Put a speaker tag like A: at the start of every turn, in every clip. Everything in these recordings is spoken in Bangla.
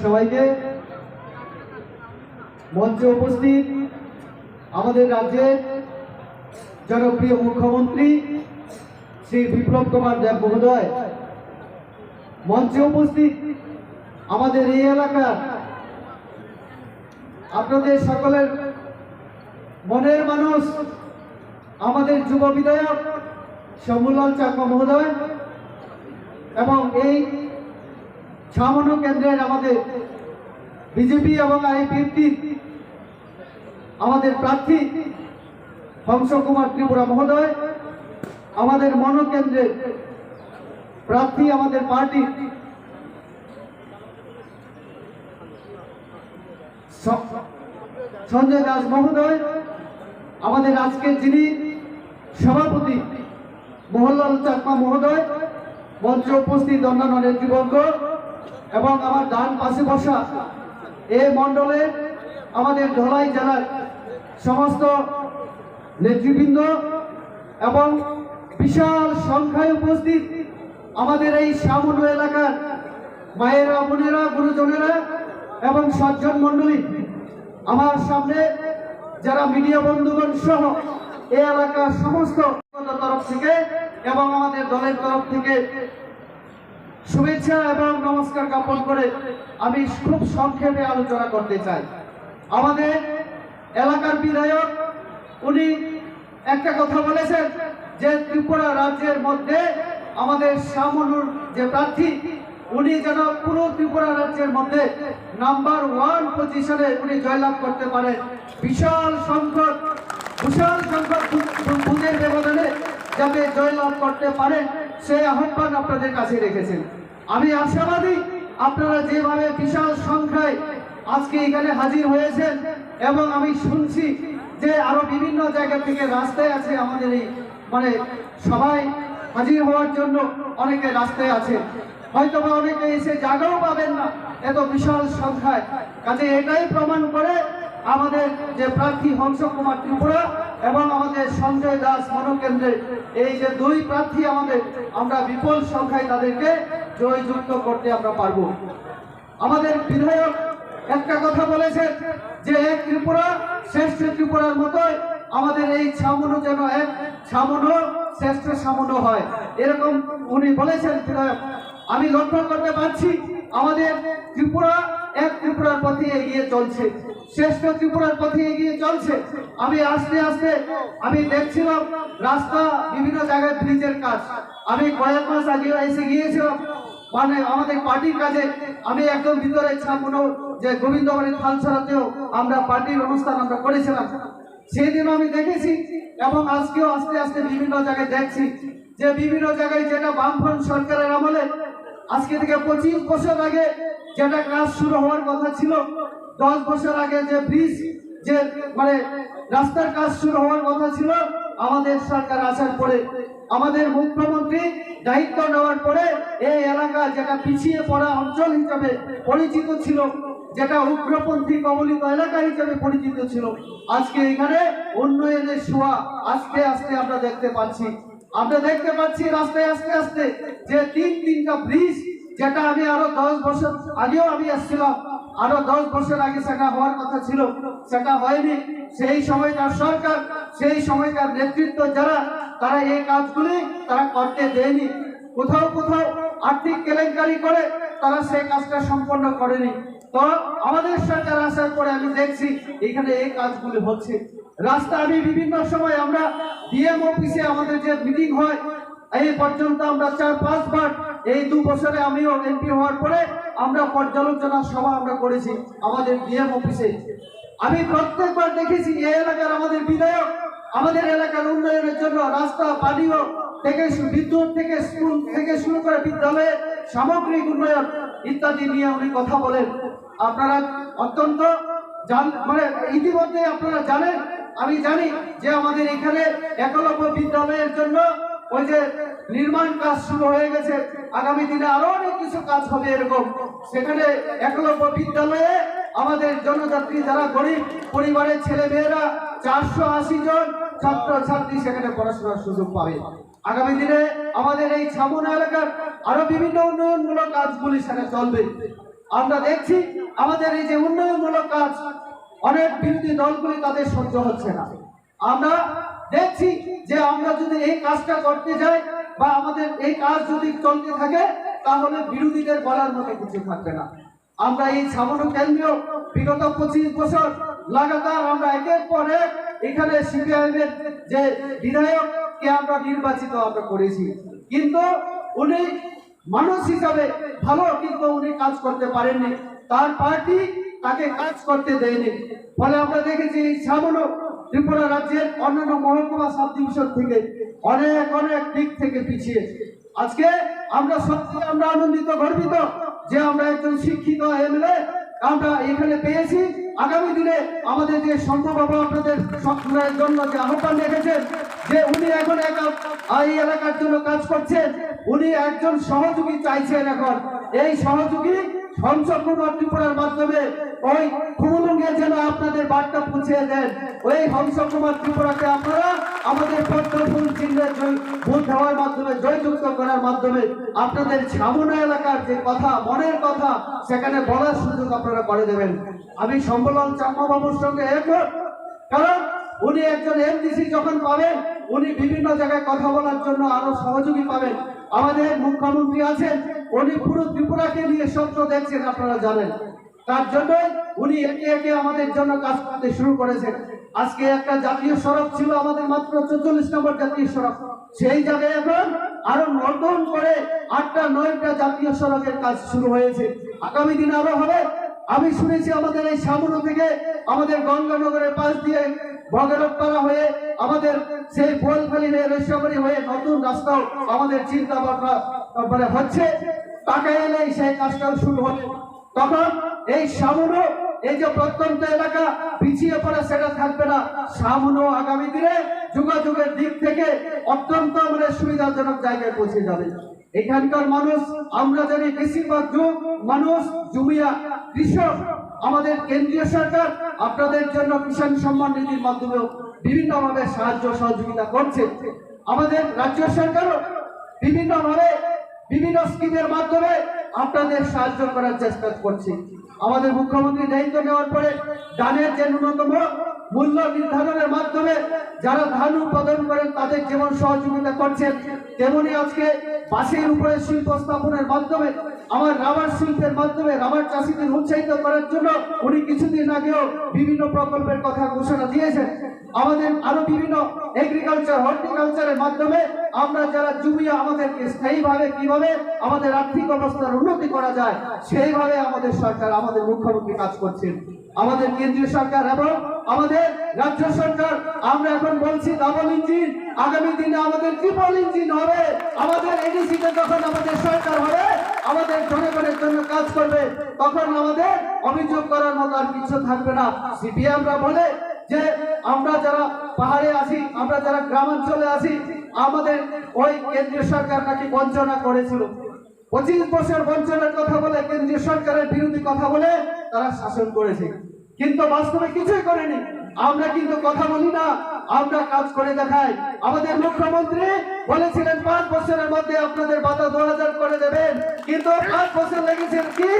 A: সবাইকে মঞ্চে উপস্থিত আমাদের রাজ্যের জনপ্রিয় মুখ্যমন্ত্রী শ্রী বিপ্লব কুমার দেব মহোদয়, মঞ্চে উপস্থিত আমাদের এই এলাকার আপনাদের সকলের মনের মানুষ আমাদের যুব বিধায়ক শম্ভুলাল চাকমা মহোদয় এবং এই ছামনো কেন্দ্রের আমাদের বিজেপি এবং আইপিএফটি আমাদের প্রার্থী হংস কুমার ত্রিপুরা মহোদয়, আমাদের মনোকেন্দ্রের প্রার্থী আমাদের পার্টি সঞ্জয় দাস মহোদয়, আমাদের আজকের যিনি সভাপতি মোহনলাল চাকমা মহোদয়, মঞ্চে উপস্থিত অন্যান্য নেতৃবৃন্দ এবং আমার ডান পাশে বসা এই মণ্ডলের আমাদের ধলাই জেলার সমস্ত নেতৃবৃন্দ এবং বিশাল সংখ্যায় উপস্থিত আমাদের এই সামন্য এলাকার মায়েরা, বোনেরা, গুরুজনেরা এবং সজ্জন মণ্ডলী, আমার সামনে যারা মিডিয়া বন্ধুগণ সহ এই এলাকার সমস্ত তরফ থেকে এবং আমাদের দলের তরফ থেকে শুভেচ্ছা এবং নমস্কার জ্ঞাপন করে আমি খুব সংক্ষেপে আলোচনা করতে চাই। আমাদের এলাকার বিধায়ক উনি একটা কথা বলেছেন যে ত্রিপুরা রাজ্যের মধ্যে আমাদের সামনুর যে প্রার্থী উনি যেন পুরো ত্রিপুরা রাজ্যের মধ্যে নাম্বার 1 পজিশনে উনি জয়লাভ করতে পারেন, বিশাল সংখ্যক বুথের ব্যবধানে যাতে জয়লাভ করতে পারেন সেই আহ্বান আপনাদের কাছে রেখেছেন। আমি আশাবাদী আপনারা যেভাবে বিশাল সংখ্যায় আজকে এখানে হাজির হয়েছেন এবং আমি শুনছি যে আরো বিভিন্ন জায়গা থেকে রাস্তায় আছে আমাদের এই সবাই হাজির হওয়ার জন্য অনেকে রাস্তায় আছে, হয়তো বা অনেকে এসে জায়গাও পাবেন না এত বিশাল সংখ্যায়। কাজে এটাই প্রমাণ করে আমাদের যে প্রার্থী হংস কুমার ত্রিপুরা এবং আমাদের সঞ্জয় দাস মনোকেন্দ্রে এই যে দুই প্রার্থী আমরা বিপুল সংখ্যায় তাদেরকে জয়যুক্ত করতে আমরা পারবো। আমাদের বিধায়ক একটা কথা বলেছেন যে এক ত্রিপুরা শ্রেষ্ঠ ত্রিপুরার মতোই আমাদের এই ছামনো যেন এক ছামনো শ্রেষ্ঠ ছামনো হয়, এরকম উনি বলেছেন বিধায়ক। আমি লক্ষ্য করতে পারছি আমাদের ত্রিপুরা এক ত্রিপুরার পথে এগিয়ে চলছে, শ্রেষ্ঠ ত্রিপুরার পথে এগিয়ে চলছে। আমি আস্তে আস্তে আমি দেখছিলাম রাস্তা বিভিন্ন জায়গায় ব্রিজের কাজ, আমি কয়েক মাস আগে এসে গিয়েছিলাম আমাদের পার্টির কাজে। আমি একদম ভিতরে ছামনো যে গোবিন্দবাড়ির থালছড়াতেও আমরা পার্টির অনুষ্ঠান আমরা করেছিলাম, সেদিনও আমি দেখেছি এবং আজকেও আস্তে আস্তে বিভিন্ন জায়গায় দেখছি যে বিভিন্ন জায়গায় যেটা বামফ্রন্ট সরকারের আমলে আজকে থেকে 25 বছর আগে যেটা কাজ শুরু হওয়ার কথা ছিল, 10 বছর আগে যে ব্রিজ যে রাস্তার কাজ শুরু হওয়ার কথা ছিল, আমাদের সরকার আসার পরে আমাদের মুখ্যমন্ত্রী দায়িত্ব নেওয়ার পরে এই এলাকা যেটা পিছিয়ে পড়া অঞ্চল হিসাবে পরিচিত ছিল, যেটা উগ্রপন্থী কবলিত এলাকা হিসেবে পরিচিত ছিল, আজকে এখানে উন্নয়নের ছোঁয়া আস্তে আস্তে আমরা দেখতে পাচ্ছি রাস্তায় আস্তে আস্তে যে তিনটা ব্রিজ, যেটা আমি আরো 10 বছর আগেও আমি আসছিলাম, আরো 10 বছর আগে সেটা হওয়ার কথা ছিল, সেটা হয়নি। সেই সময়কার সরকার, সেই সময়কার নেতৃত্ব যারা তারা এই কাজগুলি তারা করতে দেয়নি, কোথাও আর্থিক কেলেঙ্কারি করে তারা সেই কাজটা সম্পন্ন করেনি। তো আমাদের সরকার আসার পরে আমি দেখছি এখানে এই কাজগুলি হচ্ছে। রাস্তা আমি বিভিন্ন সময় আমরা ডিএম অফিসে আমাদের যে মিটিং হয় এই পর্যন্ত আমরা 4-5 বার এই 2 বছরে আমিও এমপি হওয়ার পরে আমরা পর্যালোচনা সভা আমরা করেছি আমাদের ডিএম অফিসে। আমি প্রত্যেকবার দেখেছি এই এলাকার আমাদের বিধায়ক আমাদের এলাকার উন্নয়নের জন্য রাস্তা, পানীয় থেকে বিদ্যুৎ থেকে স্কুল থেকে শুরু করে বিদ্যালয়ের সামগ্রিক উন্নয়ন ইত্যাদি নিয়ে উনি কথা বলেন। আপনারা অত্যন্ত ইতিমধ্যে আপনারা জানেন, আমি জানি যে আমাদের এখানে একলব্য বিদ্যালয়ের জন্য ওই যে নির্মাণ কাজ শুরু হয়ে গেছে, আগামী দিনে আরো অনেক কিছু কাজ হবে এরকম। সেখানে একলব্য বিদ্যালয়ে আমাদের জনজাতি যারা গরিব পরিবারের ছেলে মেয়েরা 480 জন ছাত্র ছাত্রী সেখানে পড়াশোনার সুযোগ পাবে। আগামী দিনে আমাদের এই ছামনা এলাকার আরো বিভিন্ন উন্নয়নমূলক কাজগুলি সেখানে চলবে। আমরা দেখছি আমাদের এই যে উন্নয়নমূলক কাজ অনেক বিরোধী দলগুলি তাদের সহ্য হচ্ছে না। আমরা দেখছি যে আমরা যদি এই কাজটা করতে যাই বা আমাদের এই কাজ যদি চলতে থাকে তাহলে বিরোধীদের বলার মতো কিছু থাকবে না। আমরা এই ছামনু কেন্দ্রীয় বিগত 25 বছর লাগাতার আমরা একের পর এক এখানে সিপিআইএমের যে বিধায়ককে আমরা নির্বাচিত আমরা করেছি, কিন্তু উনি মানুষ হিসাবে ভালো, কিন্তু উনি কাজ করতে পারেননি, তার পার্টি তাকে কাজ করতে দেয়নি। ফলে আমরা দেখেছি ছামনু ত্রিপুরা রাজ্যের অন্যান্য মহকুমা সাব ডিভিশন থেকে অনেক অনেক দিক থেকে পিছিয়ে। আজকে আমরা সত্যি আমরা আনন্দিত গর্বিত যে আমরা একজন শিক্ষিত এমএলএ আমরা এখানে পেয়েছি। আগামী দিনে আমাদের যে সম্ভব বাবু আপনাদের সকলের জন্য যে আহ্বান রেখেছেন যে উনি এখন এই এলাকার জন্য কাজ করছেন, উনি একজন সহযোগী চাইছেন। এখন এই সহযোগী হংসকুমার ত্রিপুরার মাধ্যমে ওই কুমুলুঙ্গে যেন আপনাদের বার্তা পৌঁছে দেন। ওই হংসকুমার ত্রিপুরাকে আপনারা আমাদের পদ্মফুল চিহ্নের ভোট দেওয়ার মাধ্যমে জয়যুক্ত করার মাধ্যমে আপনাদের ছামনা এলাকার যে কথা মনের কথা সেখানে বলার সুযোগ আপনারা করে দেবেন। আমি শম্ভুলাল চাকমা বাবুর সঙ্গে একমত, কারণ উনি একজন এমডিসি যখন পাবেন উনি বিভিন্ন জায়গায় কথা বলার জন্য আরো সহযোগী পাবেন। আমাদের মুখ্যমন্ত্রী আছেন, উনি পুরো ত্রিপুরাকে নিয়ে স্বপ্ন দেখছেন, আপনারা জানেন। তার জন্য উনি একে একে আমাদের জন্য কাজ করতে শুরু করেছেন। আজকে একটা জাতীয় সড়ক ছিল আমাদের মাত্র 44 নম্বর জাতীয় সড়ক, সেই জায়গায় এখন আরো নতুন করে 8টা 9টা জাতীয় সড়কের কাজ শুরু হয়েছে, আগামী দিনে আরো হবে। আমি শুনেছি আমাদের এই ছামনু থেকে আমাদের গঙ্গানগরের পাশ দিয়ে ভগরতপাড়া হয়ে আমাদের সেই বোলখালী হয়ে রেশমারি হয়ে নতুন রাস্তাও আমাদের চিন্তা ভাবনা হচ্ছে। টাকা এলেই সেই কাজটাও শুরু হবে। তখন এই ছামনু এই যে প্রত্যন্ত এলাকা পিছিয়ে পড়া সেটা থাকবে না। ছামনু আগামী দিনে যোগাযোগের দিক থেকে অত্যন্ত সুবিধাজনক জায়গায় পৌঁছে যাবে। এখানকার মানুষ আমরা জানি বেশিরভাগ মানুষ জুমিয়া কৃষক। আমাদের কেন্দ্রীয় সরকার আপনাদের জন্য কিষাণ সম্মান নিধির মাধ্যমে বিভিন্ন ভাবে সাহায্য সহযোগিতা করছে। আমাদের রাজ্য সরকারও বিভিন্ন ভাবে বিভিন্ন স্কিমের মাধ্যমে আপনাদের সাহায্য করার চেষ্টা করছে। আমাদের মুখ্যমন্ত্রী দায়িত্ব নেওয়ার পরে ধানের যে ন্যূনতম মূল্য নির্ধারণের মাধ্যমে যারা ধান উৎপাদন করেন তাদের যেমন সহযোগিতা করছেন, তেমনি আজকে বাঁশের উপরে শিল্প স্থাপনের মাধ্যমে আমার রাবার শিল্পের মাধ্যমে রাবার চাষীদের উৎসাহিত করার জন্য উনি কিছুদিন আগেও বিভিন্ন প্রকল্পের কথা ঘোষণা দিয়েছেন। আমাদের আরো বিভিন্ন এগ্রিকালচার হর্টিকালচারের মাধ্যমে আমরা যারা জুমিয়া আমাদেরকে স্থায়ীভাবে কিভাবে আমাদের আর্থিক অবস্থার উন্নতি করা যায় সেইভাবে আমাদের সরকার আমাদের মুখ্যমন্ত্রী কাজ করছেন। আমাদের কেন্দ্রীয় সরকার এবং আমাদের রাজ্য সরকার আমরা এখন বলছি ডাবল ইঞ্জিন, আগামী দিনে আমাদের ট্রিপল ইঞ্জিন হবে। আমাদের এডিসিতে যখন আমাদের সরকার হবে আমাদের জনগণের জন্য কাজ করবে, তখন আমাদের অভিযোগ করার মতো আর কিছু থাকবে না। সিপিএমরা বলে যে আমরা যারা পাহাড়ে আছি, আমরা যারা গ্রামাঞ্চলে আছি, আমাদের ওই কেন্দ্রীয় সরকার নাকি বঞ্চনা করেছিল। 25 বছর বঞ্চনার কথা বলে কেন্দ্রীয় সরকারের বিরোধী কথা বলে তারা শাসন করেছে, কিন্তু বাস্তবে কিছুই করেনি। আমরা কিন্তু কথা বলি না, আমরা কাজ করে দেখাই। আমাদের মুখ্যমন্ত্রী বলেছিলেন 5 বছরের মধ্যে আপনাদের ভাতা 2000 করে দেবেন, কিন্তু 5 বছর লেগেছেন কি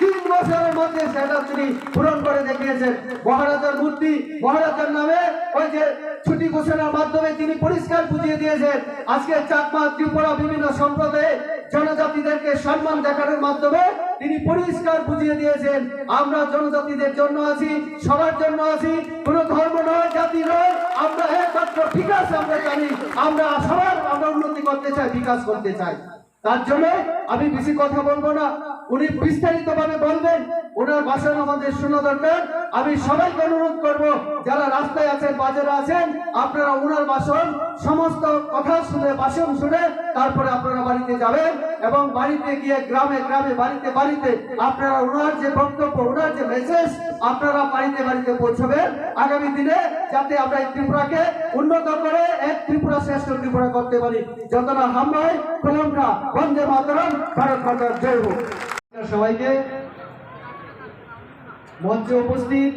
A: 3 বছরের মধ্যে সেটা তিনি পূরণ করে দেখিয়েছেন। মহারাজার মূর্তি মহারাজার নামে ওই যে ছুটি ঘোষণার মাধ্যমে তিনি পরিষ্কার বুঝিয়ে দিয়েছেন। আজকে চাকমা ত্রিপুরা বিভিন্ন সম্প্রদায়ে জনজাতিদেরকে সম্মান দেখানোর মাধ্যমে তিনি পরিষ্কার বুঝিয়ে দিয়েছেন আমরা জনজাতিদের জন্য আছি, সবার জন্য আছি, কোন ধর্ম নয়, জাতি নয়, আমরা একমাত্র বিকাশ আমরা জানি, আমরা সবার আমরা উন্নতি করতে চাই, বিকাশ করতে চাই। তার জন্য আমি বেশি কথা বলবো না, উনি বিস্তারিত ভাবে বলবেন, ওনার ভাষণ আমাদের শোনা দরকার। আমি সবাইকে অনুরোধ করব যারা রাস্তায় আছেন বাজারে আছেন আপনারা ওনার ভাষণ সমস্ত কথা শুনে ভাষণ শুনে তারপরে আপনারা বাড়িতে যাবেন এবং বাড়িতে গিয়ে গ্রামে গ্রামে বাড়িতে বাড়িতে আপনারা ওনার যে বক্তব্য ওনার যে মেসেজ আপনারা বাড়িতে বাড়িতে পৌঁছবেন, আগামী দিনে যাতে আমরা এই ত্রিপুরাকে উন্নত করে এক ত্রিপুরা শ্রেষ্ঠ ত্রিপুরা করতে পারি। যতটা হামলায় কলমকা বন্দে মাতরম, ভারত মাতার জয় হোক। সবাইকে মঞ্চে উপস্থিত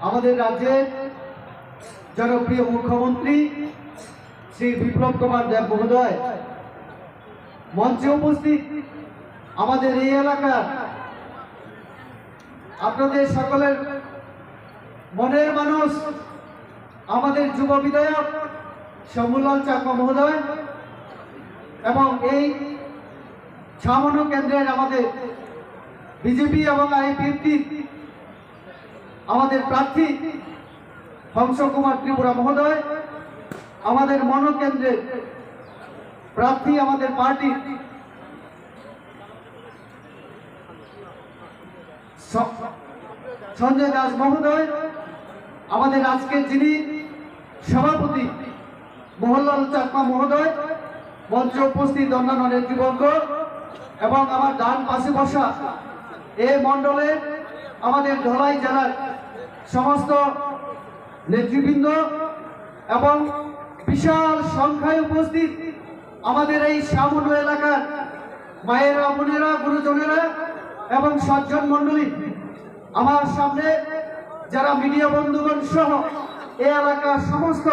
A: আমাদের রাজ্যের জনপ্রিয় মুখ্যমন্ত্রী শ্রী বিপ্লব কুমার দেব মহোদয়, মঞ্চে উপস্থিত আমাদের এই এলাকার আপনাদের সকলের মনের মানুষ আমাদের যুব বিধায়ক শম্ভুলাল চাকমা মহোদয় এবং এই ছামনো কেন্দ্রের আমাদের বিজেপি এবং আইপিএফটি আমাদের প্রার্থী হংস কুমার ত্রিপুরা মহোদয়, আমাদের মনোকেন্দ্রের প্রার্থী আমাদের পার্টি সঞ্জয় দাস মহোদয়, আমাদের আজকের যিনি সভাপতি মোহনলাল চাকমা মহোদয়, মঞ্চে উপস্থিত অন্যান্য নেতৃবর্গ এবং আমার ডান পাশে বসা এই মণ্ডলের আমাদের ধলাই জেলার সমস্ত নেতৃবৃন্দ এবং বিশাল সংখ্যায় উপস্থিত আমাদের এই শ্যামল এলাকার মায়েরা, বোনেরা, গুরুজনেরা এবং সজ্জন মণ্ডলী, আমার সামনে যারা মিডিয়া বন্ধুগণ সহ এই এলাকার সমস্ত